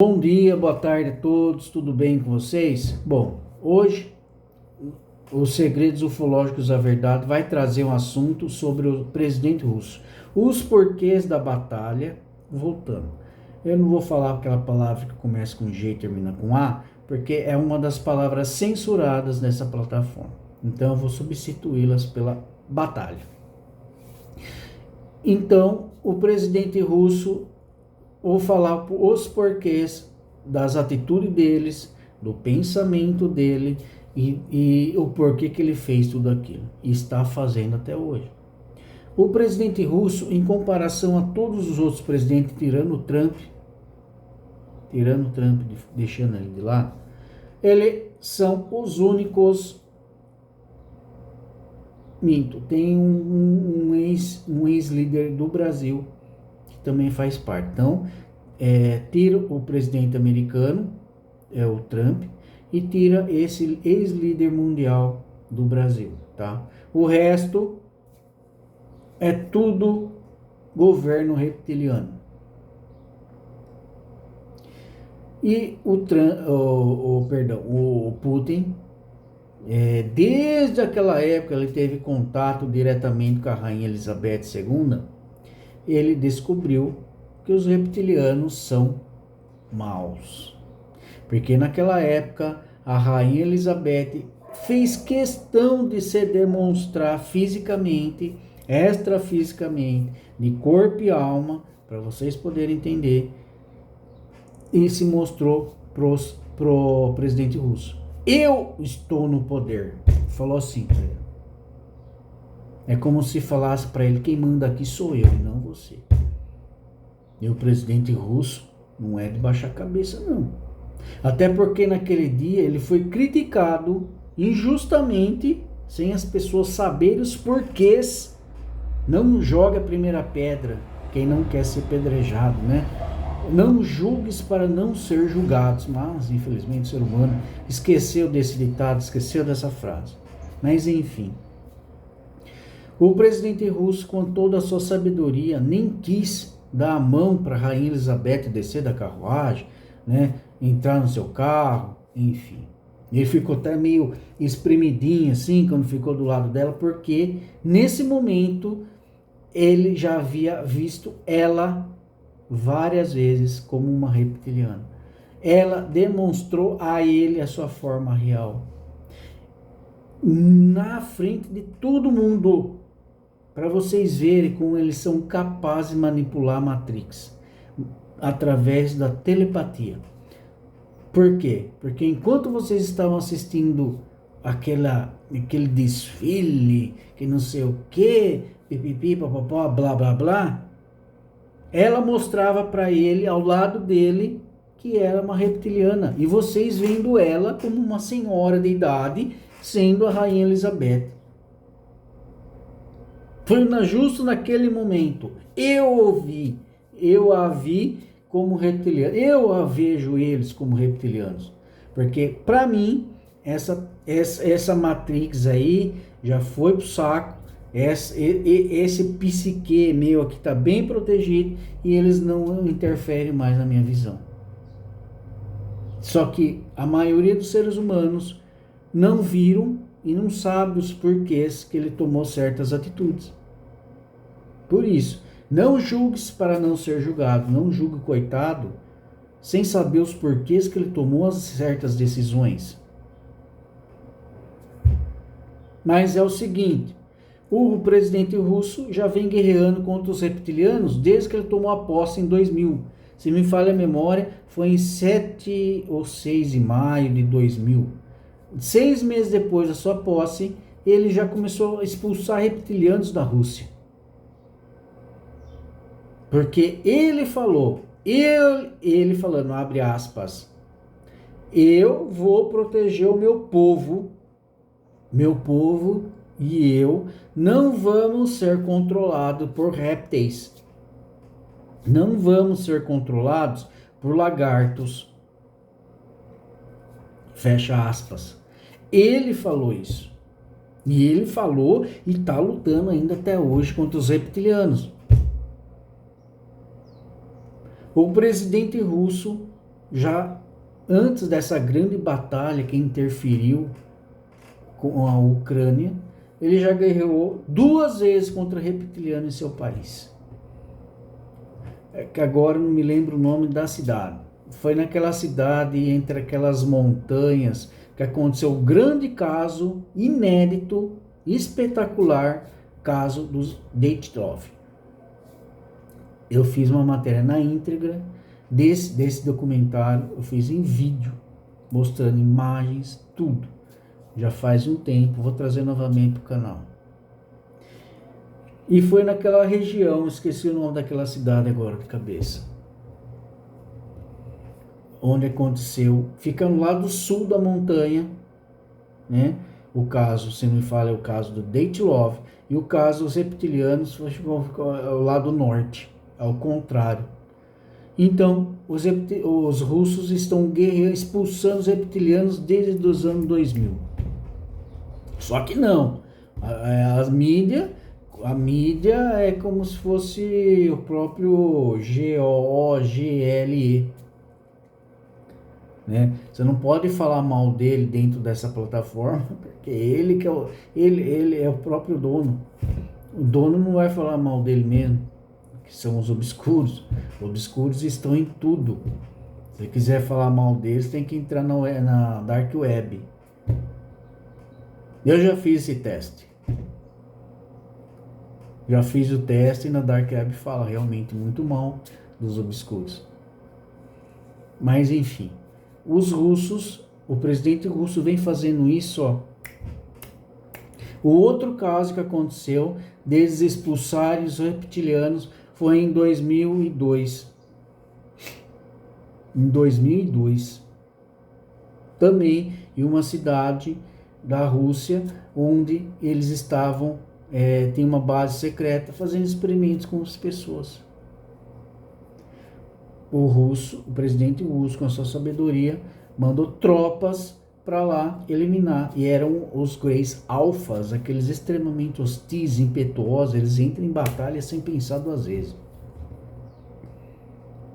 Bom dia, boa tarde a todos, tudo bem com vocês? Bom, hoje os segredos ufológicos da verdade vai trazer um assunto sobre o presidente russo, os porquês da batalha, voltando. Eu não vou falar aquela palavra que começa com G e termina com A, porque é uma das palavras censuradas nessa plataforma. Então eu vou substituí-las pela batalha. Então, o presidente russo, vou falar os porquês das atitudes deles, do pensamento dele e o porquê que ele fez tudo aquilo e está fazendo até hoje. O presidente russo, em comparação a todos os outros presidentes, tirando o Trump, deixando ele de lado, eles são os únicos. Minto, tem um ex-líder do Brasil também faz parte. Então, tira o presidente americano, o Trump, e tira esse ex-líder mundial do Brasil, tá? O resto é tudo governo reptiliano. E o Putin, desde aquela época ele teve contato diretamente com a Rainha Elizabeth II. Ele descobriu que os reptilianos são maus. Porque naquela época a Rainha Elizabeth fez questão de se demonstrar fisicamente, extrafisicamente, de corpo e alma, para vocês poderem entender, e se mostrou pro presidente russo. Eu estou no poder. Falou assim para ele. É como se falasse para ele, quem manda aqui sou eu e não você. E o presidente russo não é de baixar a cabeça, não. Até porque naquele dia ele foi criticado injustamente, sem as pessoas saberem os porquês. Não joga a primeira pedra, quem não quer ser pedrejado, né? Não julgues para não ser julgados. Mas, infelizmente, o ser humano esqueceu desse ditado, esqueceu dessa frase. Mas, enfim. O presidente russo, com toda a sua sabedoria, nem quis dar a mão para a Rainha Elizabeth descer da carruagem, né, entrar no seu carro, enfim. Ele ficou até meio espremidinho assim, quando ficou do lado dela, porque nesse momento ele já havia visto ela várias vezes como uma reptiliana. Ela demonstrou a ele a sua forma real. Na frente de todo mundo, para vocês verem como eles são capazes de manipular a Matrix através da telepatia. Por quê? Porque enquanto vocês estavam assistindo aquele desfile, que não sei o que, pipipi, papapá, blá blá blá, ela mostrava para ele, ao lado dele, que era uma reptiliana. E vocês vendo ela como uma senhora de idade, sendo a Rainha Elizabeth. Foi justo naquele momento. Eu a vi como reptiliana. Eu a vejo eles como reptilianos. Porque, para mim, essa Matrix aí já foi pro saco. Esse psique meu aqui está bem protegido e eles não interferem mais na minha visão. Só que a maioria dos seres humanos não viram e não sabe os porquês que ele tomou certas atitudes. Por isso, não julgues para não ser julgado. Não julgue o coitado sem saber os porquês que ele tomou as certas decisões. Mas é o seguinte, o presidente russo já vem guerreando contra os reptilianos desde que ele tomou a posse em 2000. Se me falha a memória, foi em 7 ou 6 de maio de 2000. 6 meses depois da sua posse, ele já começou a expulsar reptilianos da Rússia. Porque ele falou, ele falando, abre aspas, eu vou proteger o meu povo e eu não vamos ser controlados por répteis. Não vamos ser controlados por lagartos. Fecha aspas. Ele falou isso. E ele falou e está lutando ainda até hoje contra os reptilianos. O presidente russo já antes dessa grande batalha que interferiu com a Ucrânia, ele já guerreou 2 vezes contra reptiliano em seu país. É que agora não me lembro o nome da cidade. Foi naquela cidade, entre aquelas montanhas, que aconteceu o grande caso, inédito, espetacular, caso dos Deitlov. Eu fiz uma matéria na íntegra desse documentário, eu fiz em vídeo, mostrando imagens, tudo. Já faz um tempo, vou trazer novamente para o canal. E foi naquela região, esqueci o nome daquela cidade agora de cabeça, onde aconteceu, fica no lado sul da montanha, né? O caso, se não me fala, é o caso do Deitlov, e o caso dos reptilianos foi ao lado norte, ao contrário. Então, os russos estão expulsando os reptilianos desde os anos 2000. Só que não, a mídia é como se fosse o próprio GOGLE, né? Você não pode falar mal dele dentro dessa plataforma, porque ele é o próprio dono. O dono não vai falar mal dele mesmo, que são os obscuros. Os obscuros estão em tudo. Se você quiser falar mal deles, tem que entrar na Dark Web. Eu já fiz esse teste. Já fiz o teste e na Dark Web fala realmente muito mal dos obscuros. Mas enfim, os russos, o presidente russo vem fazendo isso, ó. O outro caso que aconteceu deles expulsarem os reptilianos foi em 2002. Em 2002, também em uma cidade da Rússia, onde eles estavam, tem uma base secreta, fazendo experimentos com as pessoas. O presidente russo, com a sua sabedoria, mandou tropas para lá eliminar. E eram os Greys alfas, aqueles extremamente hostis, impetuosos, eles entram em batalha sem pensar 2 vezes.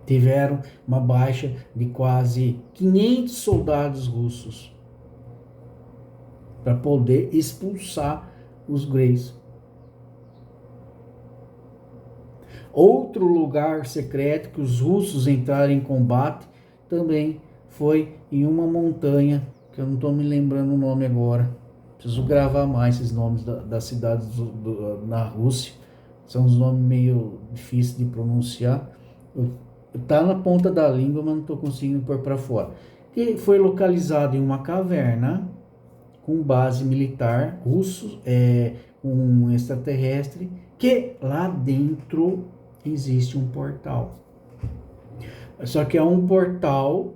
Tiveram uma baixa de quase 500 soldados russos para poder expulsar os Greys. Outro lugar secreto que os russos entraram em combate também foi em uma montanha, que eu não estou me lembrando o nome agora. Preciso gravar mais esses nomes das cidades na Rússia. São uns nomes meio difíceis de pronunciar. Tá na ponta da língua, mas não estou conseguindo pôr para fora. E foi localizado em uma caverna com base militar russo, um extraterrestre, que lá dentro existe um portal. Só que é um portal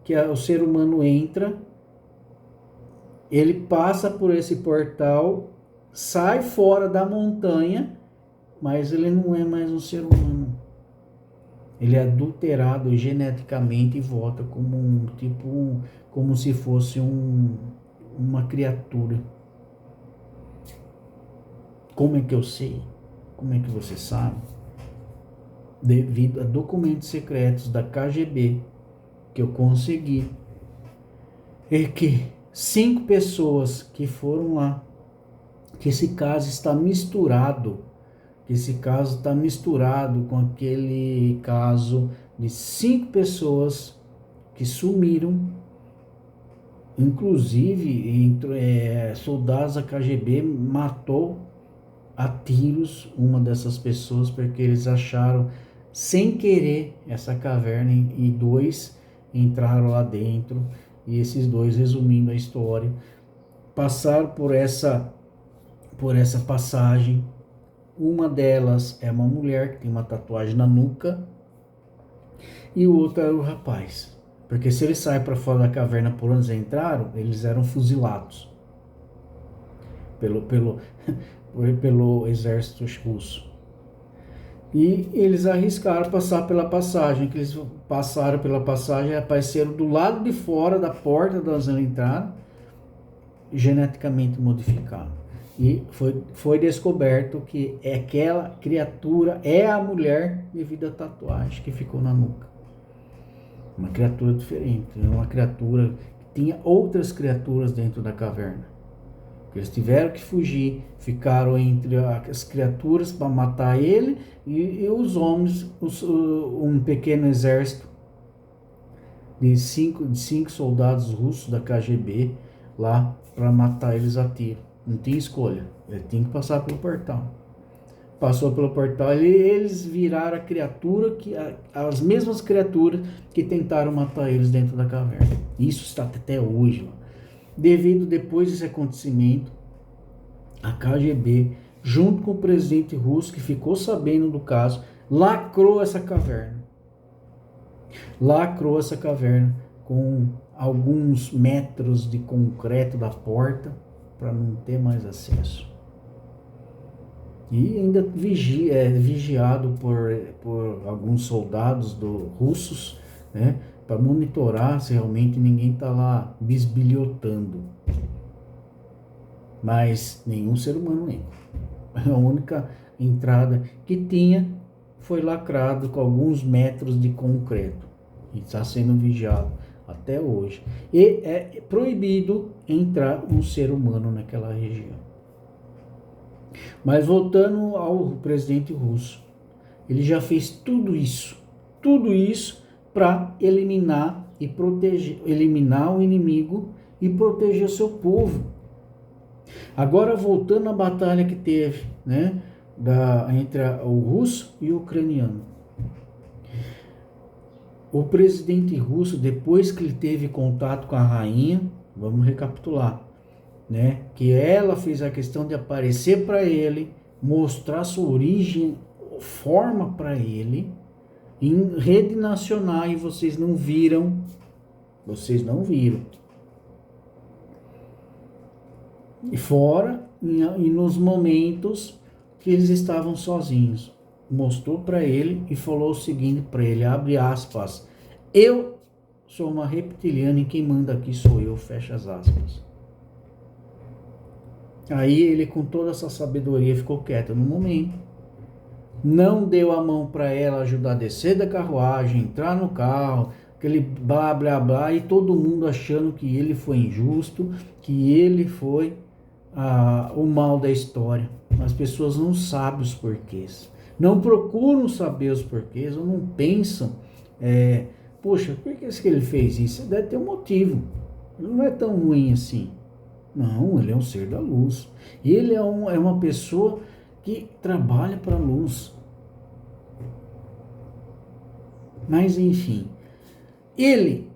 que o ser humano entra, ele passa por esse portal, sai fora da montanha, mas ele não é mais um ser humano. Ele é adulterado geneticamente e volta como como se fosse uma criatura. Como é que eu sei? Como é que você sabe? Devido a documentos secretos da KGB que eu consegui, é que 5 pessoas que foram lá, que esse caso está misturado com aquele caso de 5 pessoas que sumiram, inclusive soldados da KGB matou a tiros uma dessas pessoas, porque eles acharam sem querer essa caverna e 2 entraram lá dentro, e esses 2, resumindo a história, passaram por essa passagem. Uma delas é uma mulher que tem uma tatuagem na nuca, e o outro é o rapaz, porque se eles saem para fora da caverna por onde eles entraram, eles eram fuzilados pelo exército russo. E eles arriscaram passar pela passagem, que eles passaram pela passagem e apareceram do lado de fora da porta de onde eles entraram, geneticamente modificado. E foi descoberto que aquela criatura é a mulher devido à tatuagem que ficou na nuca. Uma criatura diferente, uma criatura que tinha outras criaturas dentro da caverna. Eles tiveram que fugir, ficaram entre as criaturas para matar ele e os homens, um pequeno exército de cinco soldados russos da KGB lá para matar eles a tiro. Não tinha escolha, ele tinha que passar pelo portal. Passou pelo portal e eles viraram a criatura, as mesmas criaturas que tentaram matar eles dentro da caverna. Isso está até hoje lá. Devido depois desse acontecimento, a KGB, junto com o presidente russo, que ficou sabendo do caso, lacrou essa caverna. Lacrou essa caverna com alguns metros de concreto da porta para não ter mais acesso. E ainda vigiado por alguns soldados russos, né, para monitorar se realmente ninguém está lá bisbilhotando. Mas nenhum ser humano entra. A única entrada que tinha foi lacrado com alguns metros de concreto. E está sendo vigiado até hoje. E é proibido entrar um ser humano naquela região. Mas voltando ao presidente russo, ele já fez tudo isso para eliminar o inimigo e proteger o seu povo. Agora voltando à batalha que teve, né, entre o russo e o ucraniano. O presidente russo, depois que ele teve contato com a rainha, vamos recapitular, né, que ela fez a questão de aparecer para ele, mostrar sua origem, forma para ele, em rede nacional, e vocês não viram. E fora, e nos momentos que eles estavam sozinhos, mostrou para ele e falou o seguinte para ele, abre aspas, eu sou uma reptiliana e quem manda aqui sou eu, fecha as aspas. Aí ele, com toda essa sabedoria, ficou quieto no momento, não deu a mão para ela ajudar a descer da carruagem, entrar no carro, aquele blá blá blá, e todo mundo achando que ele foi injusto, que ele foi o mal da história. As pessoas não sabem os porquês, não procuram saber os porquês, ou não pensam, poxa, por que ele fez isso? Deve ter um motivo, ele não é tão ruim assim. Não, ele é um ser da luz. Ele é uma pessoa que trabalha para a luz. Mas enfim, ele,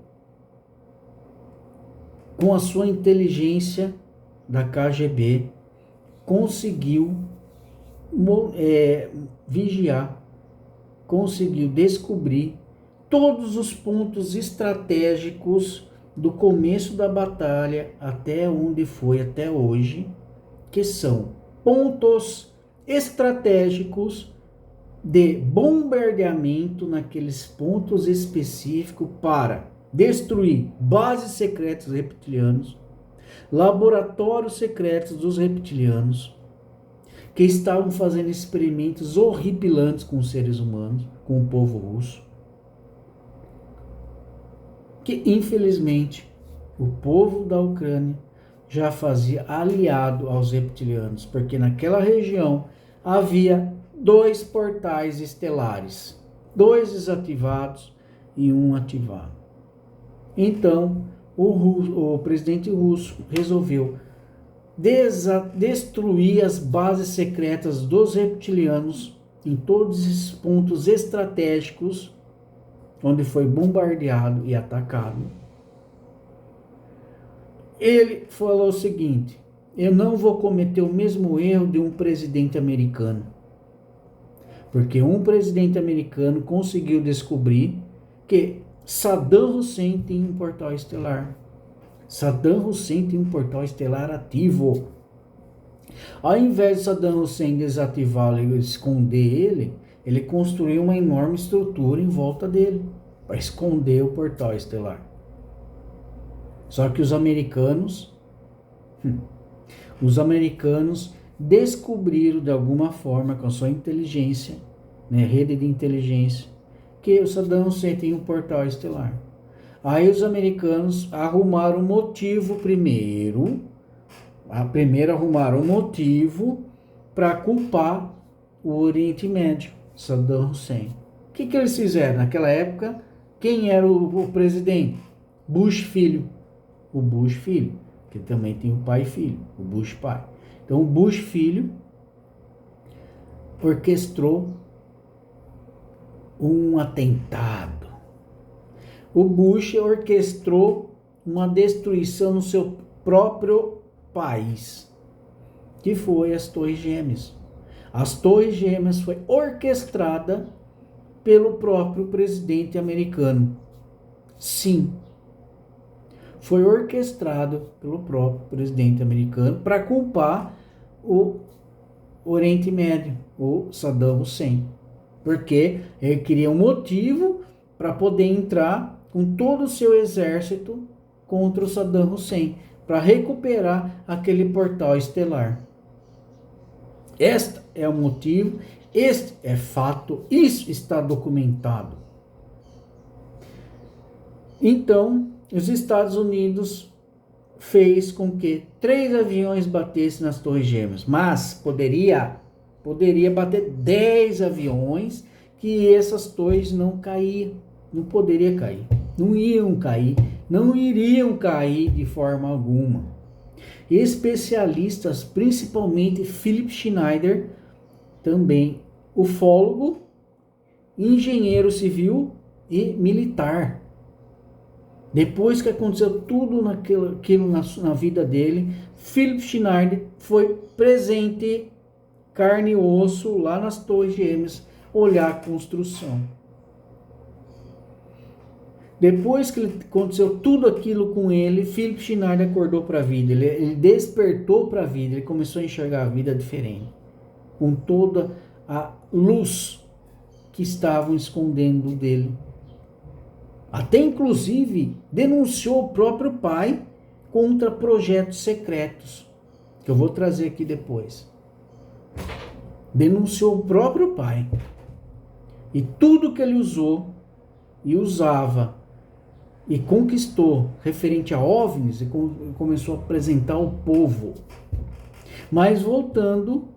com a sua inteligência da KGB, conseguiu vigiar, conseguiu descobrir todos os pontos estratégicos do começo da batalha até onde foi até hoje, que são pontos estratégicos de bombardeamento naqueles pontos específicos para destruir bases secretas reptilianos, laboratórios secretos dos reptilianos, que estavam fazendo experimentos horripilantes com os seres humanos, com o povo russo, que infelizmente o povo da Ucrânia já fazia aliado aos reptilianos, porque naquela região havia 2 portais estelares, 2 desativados e 1 ativado. Então o presidente russo resolveu destruir as bases secretas dos reptilianos em todos esses pontos estratégicos onde foi bombardeado e atacado. Ele falou o seguinte: eu não vou cometer o mesmo erro de um presidente americano, porque um presidente americano conseguiu descobrir que Saddam Hussein tem um portal estelar. Saddam Hussein tem um portal estelar ativo. Ao invés de Saddam Hussein desativá-lo e esconder ele construiu uma enorme estrutura em volta dele para esconder o portal estelar. Só que os americanos descobriram de alguma forma com a sua inteligência, né, rede de inteligência, que o Saddam Hussein tem um portal estelar. Aí os americanos arrumaram um motivo primeiro. Primeiro arrumaram um motivo para culpar o Oriente Médio, Saddam Hussein. O que eles fizeram? Naquela época, quem era o presidente? Bush filho. O Bush filho, que também tem o pai e filho, o Bush pai. Então o Bush filho orquestrou um atentado. O Bush orquestrou uma destruição no seu próprio país, que foi as Torres Gêmeas. As Torres Gêmeas foi orquestrada pelo próprio presidente americano. Sim, foi orquestrado pelo próprio presidente americano para culpar o Oriente Médio, o Saddam Hussein, porque ele queria um motivo para poder entrar com todo o seu exército contra o Saddam Hussein, para recuperar aquele portal estelar. Este é o motivo, este é fato, isso está documentado. Então, os Estados Unidos fez com que 3 aviões batessem nas Torres Gêmeas, mas poderia bater 10 aviões que essas torres não caíam, não poderia cair, não iam cair, não iriam cair de forma alguma. Especialistas, principalmente Philip Schneider, também ufólogo, engenheiro civil e militar. Depois que aconteceu tudo aquilo na vida dele, Philip Schneider foi presente, carne e osso, lá nas Torres Gêmeas, olhar a construção. Depois que aconteceu tudo aquilo com ele, Philip Schneider acordou para a vida, ele despertou para a vida, ele começou a enxergar a vida diferente, com toda a luz que estavam escondendo dele. Até inclusive denunciou o próprio pai contra projetos secretos, que eu vou trazer aqui depois. Denunciou o próprio pai. E tudo que ele usou e usava e conquistou referente a OVNIs, e começou a apresentar ao povo. Mas voltando,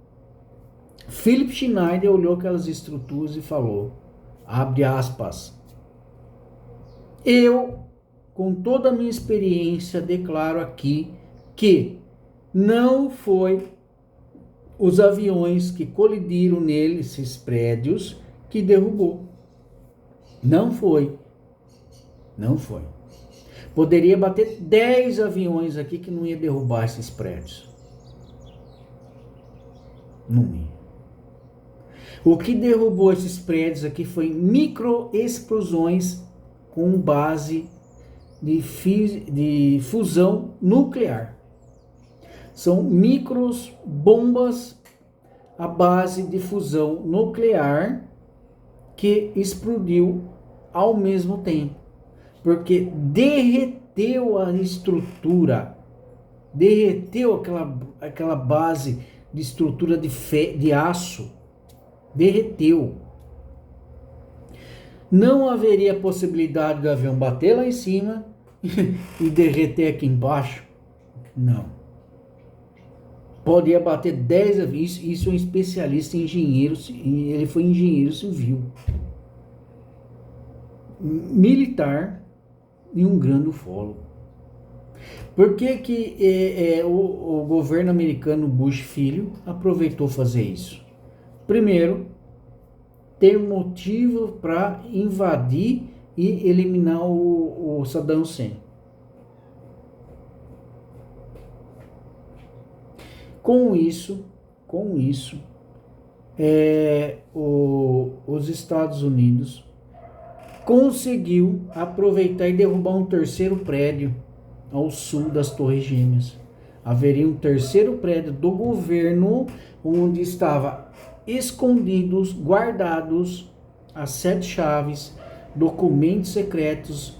Philip Schneider olhou aquelas estruturas e falou, abre aspas, eu, com toda a minha experiência, declaro aqui que não foi os aviões que colidiram nesses prédios que derrubou. Não foi. Não foi. Poderia bater 10 aviões aqui que não ia derrubar esses prédios. Não ia. O que derrubou esses prédios aqui foi microexplosões com base de fusão nuclear. São micros bombas à base de fusão nuclear que explodiu ao mesmo tempo, porque derreteu a estrutura, derreteu aquela base de estrutura de aço, derreteu. Não haveria possibilidade do avião bater lá em cima e derreter aqui embaixo. Não. Poderia bater 10 aviões. Isso é um especialista em engenheiro. Ele foi engenheiro civil, militar e um grande ufólogo. Por que o governo americano Bush filho aproveitou fazer isso? Primeiro, ter motivo para invadir e eliminar o Saddam Hussein. Com isso, os Estados Unidos conseguiu aproveitar e derrubar um terceiro prédio ao sul das Torres Gêmeas. Haveria um terceiro prédio do governo onde estava escondidos, guardados as 7 chaves, documentos secretos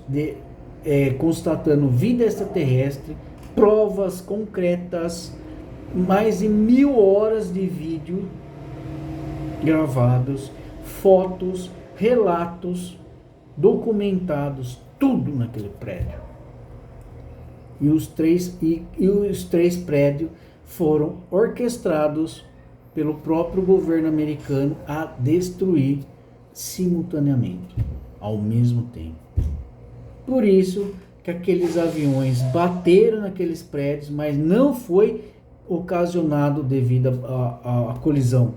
constatando vida extraterrestre, provas concretas, mais de 1000 horas de vídeo gravados, fotos, relatos documentados, tudo naquele prédio. E os três prédios foram orquestrados pelo próprio governo americano a destruir simultaneamente, ao mesmo tempo. Por isso que aqueles aviões bateram naqueles prédios, mas não foi ocasionado devido à colisão.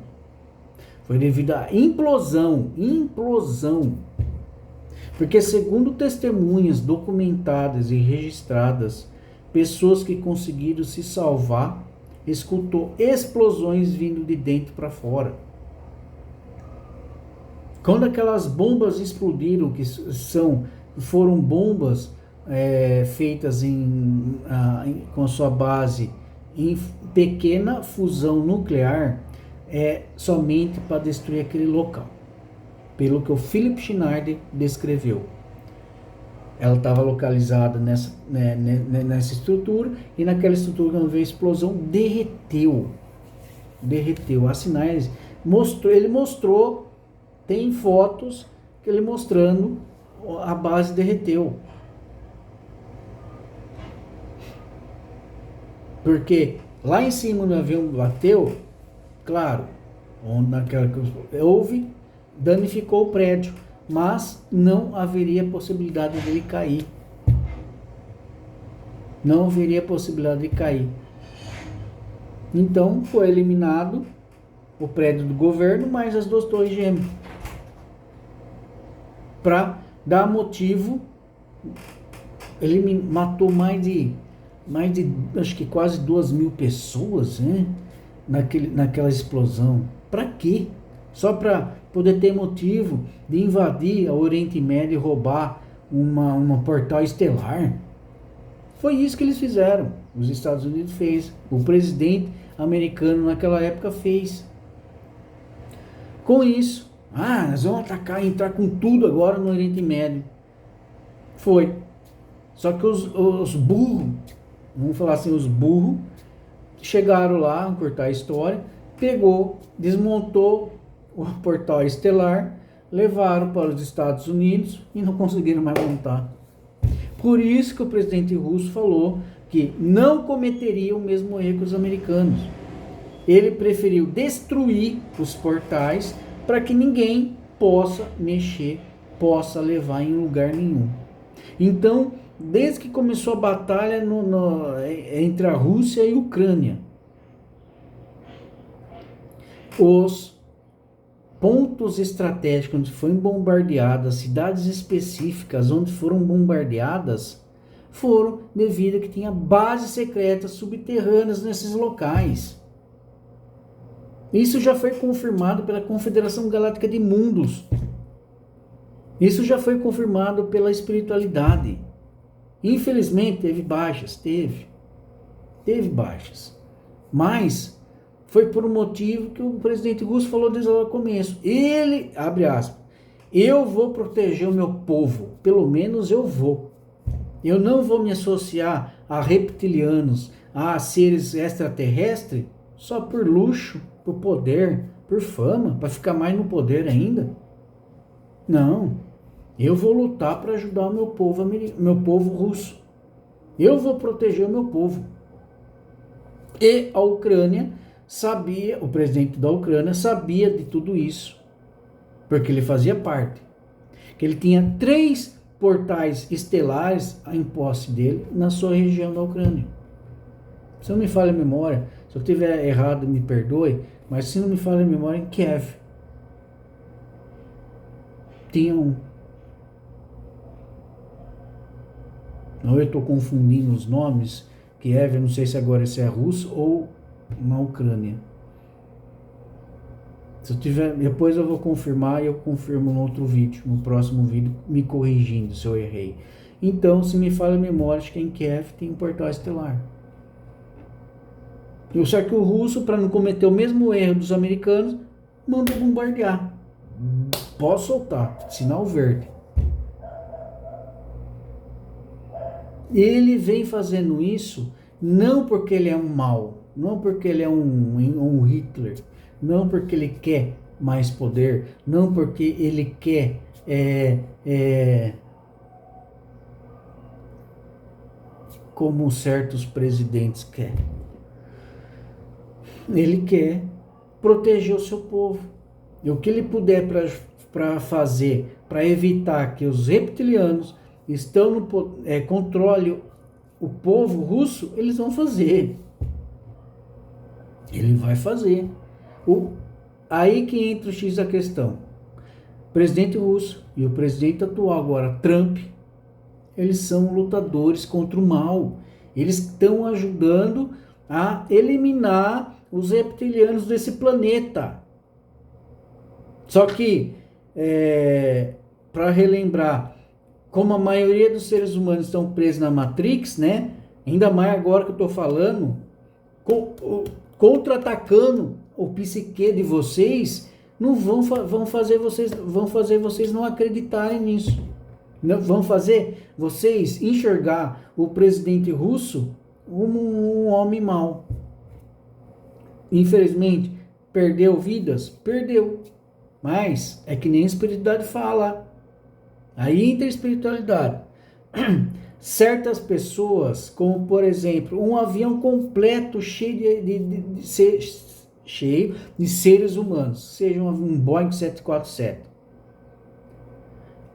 Foi devido à implosão. Porque segundo testemunhas documentadas e registradas, pessoas que conseguiram se salvar escutou explosões vindo de dentro para fora. Quando aquelas bombas explodiram, que foram bombas feitas com sua base em pequena fusão nuclear, somente para destruir aquele local, pelo que o Philip Schneider descreveu. Ela estava localizada nessa estrutura, e naquela estrutura, quando veio a explosão, derreteu. Há sinais. Ele mostrou, tem fotos que ele mostrando a base derreteu. Porque lá em cima do avião bateu, claro, danificou o prédio, mas não haveria possibilidade dele cair. Não haveria possibilidade de cair. Então foi eliminado o prédio do governo, mais as duas torres gêmeas, para dar motivo. Ele matou mais de acho que quase 2.000 pessoas, né? Naquela explosão. Para quê? Só para poder ter motivo de invadir o Oriente Médio e roubar uma portal estelar. Foi isso que eles fizeram. Os Estados Unidos fez. O presidente americano naquela época fez. Com isso, nós vamos entrar com tudo agora no Oriente Médio. Foi. Só que os burros, vamos falar assim, os burros, chegaram lá, encurtar a história, desmontou o portal estelar, levaram para os Estados Unidos e não conseguiram mais montar. Por isso que o presidente russo falou que não cometeria o mesmo erro que os americanos. Ele preferiu destruir os portais para que ninguém possa mexer, possa levar em lugar nenhum. Então, desde que começou a batalha entre a Rússia e a Ucrânia, os pontos estratégicos onde foram bombardeadas, cidades específicas onde foram bombardeadas, foram devido a que tinha bases secretas subterrâneas nesses locais. Isso já foi confirmado pela Confederação Galáctica de Mundos. Isso já foi confirmado pela espiritualidade. Infelizmente teve baixas, teve baixas. Mas foi por um motivo que o presidente russo falou desde o começo. Ele, abre aspas, eu vou proteger o meu povo, pelo menos eu vou. Eu não vou me associar a reptilianos, a seres extraterrestres, só por luxo, por poder, por fama, para ficar mais no poder ainda. Não, eu vou lutar para ajudar o meu povo russo. Eu vou proteger o meu povo. E a Ucrânia sabia, o presidente da Ucrânia sabia de tudo isso, porque ele fazia parte. Que ele tinha 3 portais estelares em posse dele na sua região da Ucrânia. Se não me falha a memória, se eu estiver errado, me perdoe, mas se não me falha a memória, em Kiev tinha um. Não, eu estou confundindo os nomes. Kiev, eu não sei se agora esse é russo ou na Ucrânia. Se eu tiver, depois eu vou confirmar e eu confirmo no outro vídeo, no próximo vídeo, me corrigindo se eu errei. Então, se me falha a memória, acho que em Kiev tem um portal estelar. Só que o russo, para não cometer o mesmo erro dos americanos, manda bombardear. Pode soltar, sinal verde. Ele vem fazendo isso não porque ele é um mau, não porque ele é um Hitler, não porque ele quer mais poder, não porque ele quer como certos presidentes querem. Ele quer proteger o seu povo. E o que ele puder para fazer, para evitar que os reptilianos controle o povo russo, eles vão fazer. Ele vai fazer. Aí que entra o X da questão. O presidente russo e o presidente atual agora, Trump, eles são lutadores contra o mal. Eles estão ajudando a eliminar os reptilianos desse planeta. Só que, para relembrar, como a maioria dos seres humanos estão presos na Matrix, né? Ainda mais agora que eu estou falando, contra-atacando o psique de vocês, não vão fazer vocês não acreditarem nisso. Não, vão fazer vocês enxergar o presidente russo como um homem mau. Infelizmente, perdeu vidas? Perdeu. Mas é que nem a espiritualidade fala. Aí entra a espiritualidade. Certas pessoas, como por exemplo, um avião completo cheio de seres humanos, seja um Boeing 747.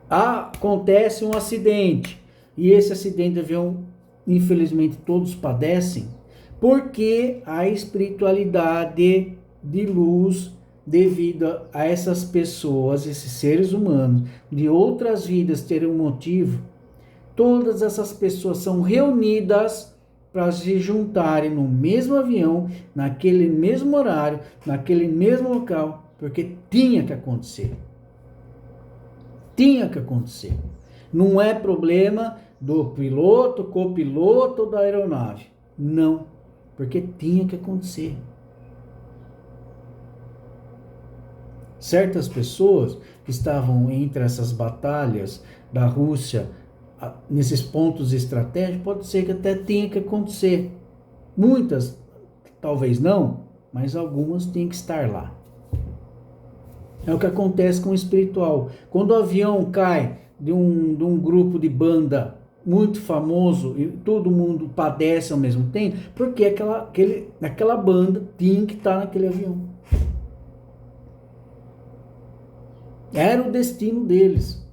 Acontece um acidente, e esse acidente de avião, infelizmente, todos padecem, porque a espiritualidade de luz, devido a essas pessoas, esses seres humanos, de outras vidas terem um motivo, todas essas pessoas são reunidas para se juntarem no mesmo avião, naquele mesmo horário, naquele mesmo local, porque tinha que acontecer. Tinha que acontecer. Não é problema do piloto, copiloto da aeronave. Não, porque tinha que acontecer. Certas pessoas que estavam entre essas batalhas da Rússia, nesses pontos estratégicos, pode ser que até tenha que acontecer. Muitas, talvez não, mas algumas têm que estar lá. É o que acontece com o espiritual. Quando o avião cai de um grupo de banda muito famoso e todo mundo padece ao mesmo tempo, porque aquela banda tinha que estar naquele avião. Era o destino deles.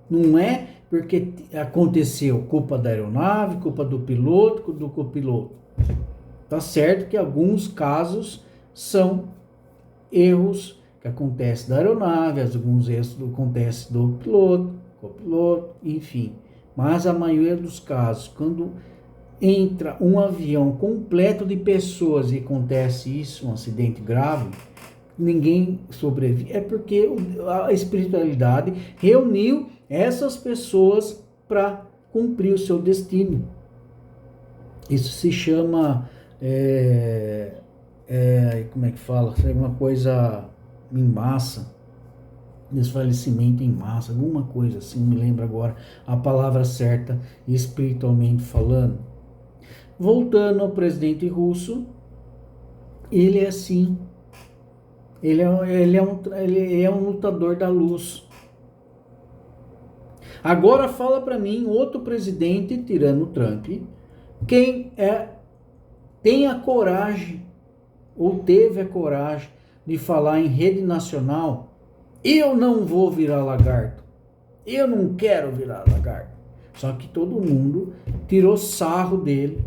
Não é porque aconteceu culpa da aeronave, culpa do piloto, do copiloto. Tá certo que alguns casos são erros que acontecem da aeronave, alguns erros acontecem do piloto, copiloto, enfim. Mas a maioria dos casos, quando entra um avião completo de pessoas e acontece isso, um acidente grave, ninguém sobrevive. É porque a espiritualidade reuniu essas pessoas para cumprir o seu destino. Isso se chama, como é que fala? Uma coisa em massa, desfalecimento em massa, alguma coisa assim, não me lembro agora a palavra certa, espiritualmente falando. Voltando ao presidente russo, ele é assim. Ele é um lutador da luz. Agora fala para mim, outro presidente, tirando o Trump, quem tem a coragem, ou teve a coragem, de falar em rede nacional: eu não vou virar lagarto. Eu não quero virar lagarto. Só que todo mundo tirou sarro dele.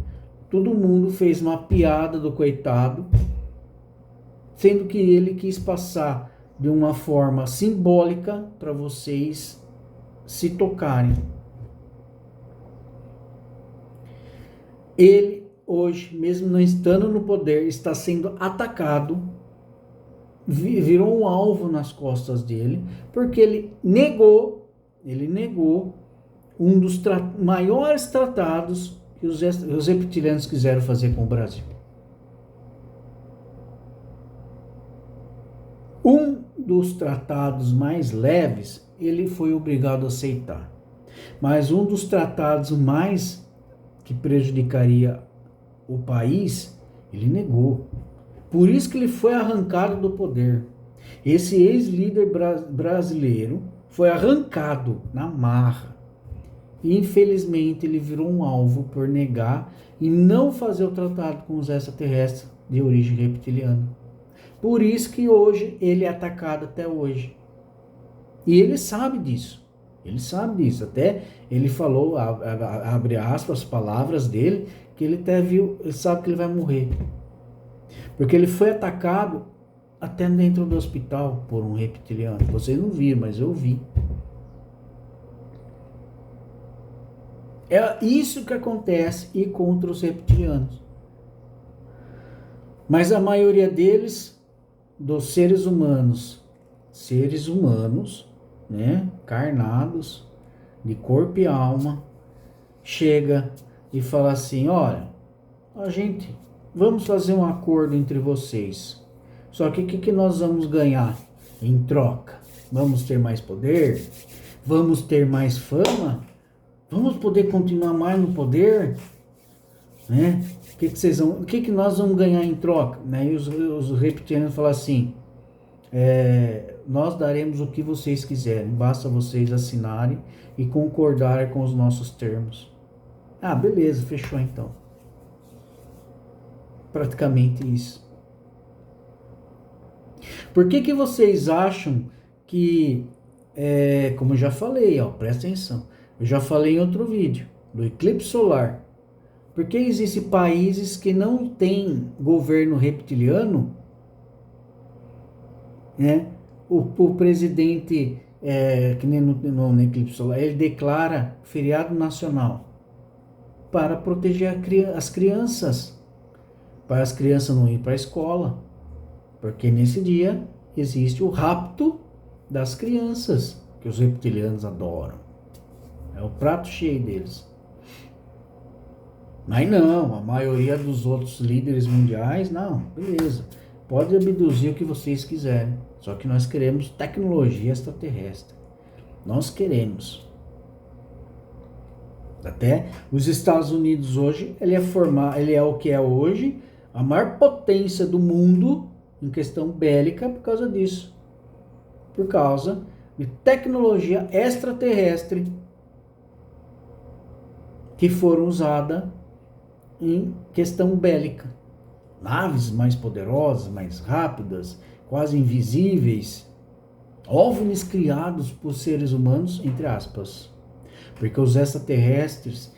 Todo mundo fez uma piada do coitado, sendo que ele quis passar de uma forma simbólica para vocês se tocarem. Ele hoje, mesmo não estando no poder, está sendo atacado, virou um alvo nas costas dele, porque ele negou um dos maiores tratados que os reptilianos quiseram fazer com o Brasil. Um dos tratados mais leves, ele foi obrigado a aceitar. Mas um dos tratados mais que prejudicaria o país, ele negou. Por isso que ele foi arrancado do poder. Esse ex-líder brasileiro foi arrancado na marra. E infelizmente ele virou um alvo por negar e não fazer o tratado com os extraterrestres de origem reptiliana. Por isso que hoje ele é atacado até hoje. E ele sabe disso. Ele sabe disso. Até ele falou, abre aspas, as palavras dele, que ele até viu, ele sabe que ele vai morrer. Porque ele foi atacado até dentro do hospital por um reptiliano. Vocês não viram, mas eu vi. É isso que acontece e contra os reptilianos. Mas a maioria deles, dos seres humanos, né, carnados, de corpo e alma, chega e fala assim: olha, a gente, vamos fazer um acordo entre vocês. Só que o que nós vamos ganhar em troca? Vamos ter mais poder? Vamos ter mais fama? Vamos poder continuar mais no poder? Né? O que nós vamos ganhar em troca? Né? E os reptilianos falam assim: nós daremos o que vocês quiserem, basta vocês assinarem e concordarem com os nossos termos. Ah, beleza, fechou então. Praticamente isso. Por que vocês acham que, como eu já falei, ó, presta atenção, eu já falei em outro vídeo, do eclipse solar. Por que existem países que não têm governo reptiliano, né? O presidente, que nem no eclipse solar, ele declara feriado nacional para proteger as crianças, para as crianças não ir para a escola, porque nesse dia existe o rapto das crianças, que os reptilianos adoram. É o prato cheio deles. Mas não, a maioria dos outros líderes mundiais, não, beleza. Pode abduzir o que vocês quiserem. Só que nós queremos tecnologia extraterrestre. Nós queremos. Até os Estados Unidos hoje, ele é o que é hoje, a maior potência do mundo em questão bélica por causa disso. Por causa de tecnologia extraterrestre que foram usadas em questão bélica. Naves mais poderosas, mais rápidas, quase invisíveis. OVNIs criados por seres humanos, entre aspas. Porque os extraterrestres,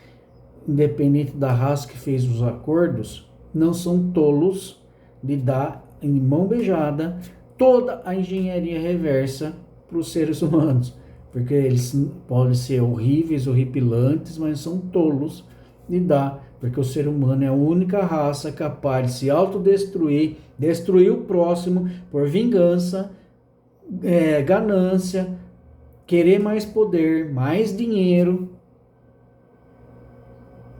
independente da raça que fez os acordos, não são tolos de dar em mão beijada toda a engenharia reversa para os seres humanos. Porque eles podem ser horríveis, horripilantes, mas são tolos de dar. Porque o ser humano é a única raça capaz de se autodestruir, destruir o próximo por vingança, ganância, querer mais poder, mais dinheiro.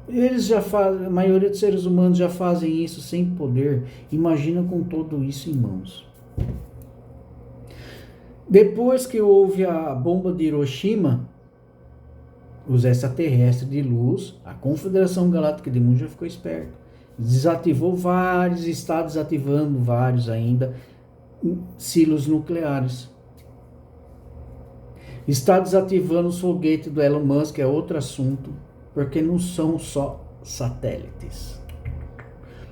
Eles já fazem, a maioria dos seres humanos já fazem isso sem poder. Imagina com tudo isso em mãos. Depois que houve a bomba de Hiroshima, os extraterrestres de luz, a Confederação Galáctica de Mundo já ficou esperto. Desativou vários, está desativando vários ainda, silos nucleares. Está desativando os foguetes do Elon Musk, é outro assunto, porque não são só satélites.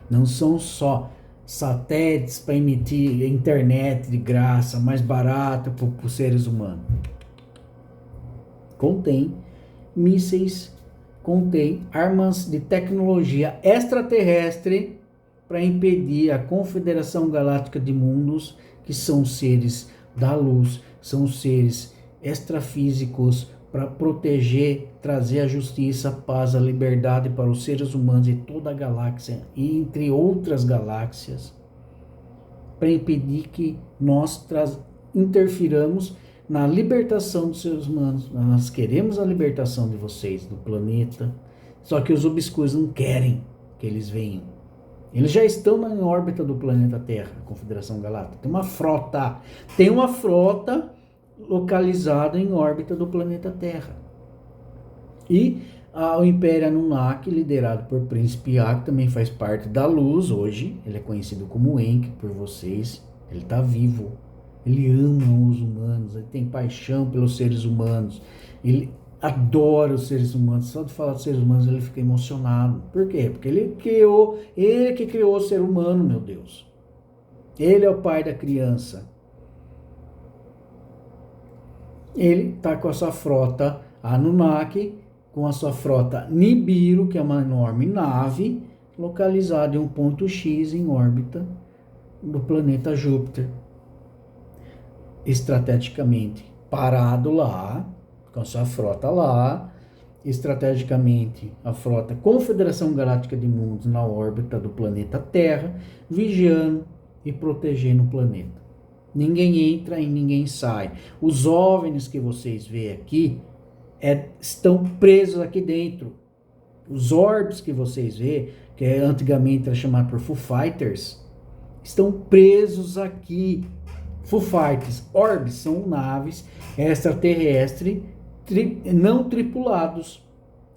Não são só satélites para emitir internet de graça, mais barata para os seres humanos. Contém mísseis, contém armas de tecnologia extraterrestre para impedir a Confederação Galáctica de Mundos, que são seres da luz, são seres extrafísicos, para proteger, trazer a justiça, a paz, a liberdade para os seres humanos de toda a galáxia e entre outras galáxias, para impedir que nós interfiramos na libertação dos seres humanos. Nós queremos a libertação de vocês, do planeta, só que os obscuros não querem que eles venham. Eles já estão em órbita do planeta Terra, a Confederação Galáctica. Tem uma frota localizada em órbita do planeta Terra. E o Império Anunnaki, liderado por Príncipe A, que também faz parte da luz hoje, ele é conhecido como Enki por vocês, ele está vivo, ele ama os humanos, ele tem paixão pelos seres humanos, ele adora os seres humanos. Só de falar dos seres humanos ele fica emocionado. Por quê? Porque ele que criou o ser humano, meu Deus. Ele é o pai da criança. Ele está com a sua frota Anunnaki, com a sua frota Nibiru, que é uma enorme nave, localizada em um ponto X em órbita do planeta Júpiter. Estrategicamente parado lá, com a sua frota lá, estrategicamente a frota Confederação Galáctica de Mundos na órbita do planeta Terra, vigiando e protegendo o planeta. Ninguém entra e ninguém sai. Os OVNIs que vocês veem aqui estão presos aqui dentro. Os orbes que vocês veem, que antigamente era chamado por Foo Fighters, estão presos aqui. Foo Fighters, orbes são naves extraterrestres não tripulados.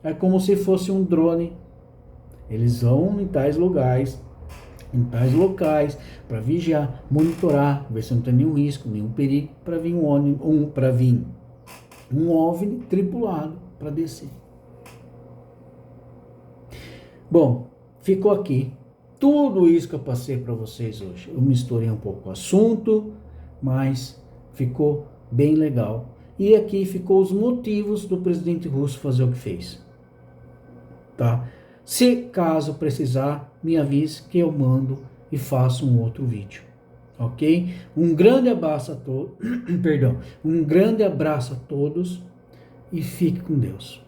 É como se fosse um drone. Eles vão em tais lugares, em tais locais, para vigiar, monitorar, ver se não tem nenhum risco, nenhum perigo, para vir um OVNI tripulado para descer. Bom, ficou aqui tudo isso que eu passei para vocês hoje. Eu misturei um pouco o assunto, mas ficou bem legal. E aqui ficou os motivos do presidente russo fazer o que fez. Tá? Se caso precisar, me avise que eu mando e faço um outro vídeo. Ok? Um grande abraço a todos. Perdão. Um grande abraço a todos e fique com Deus.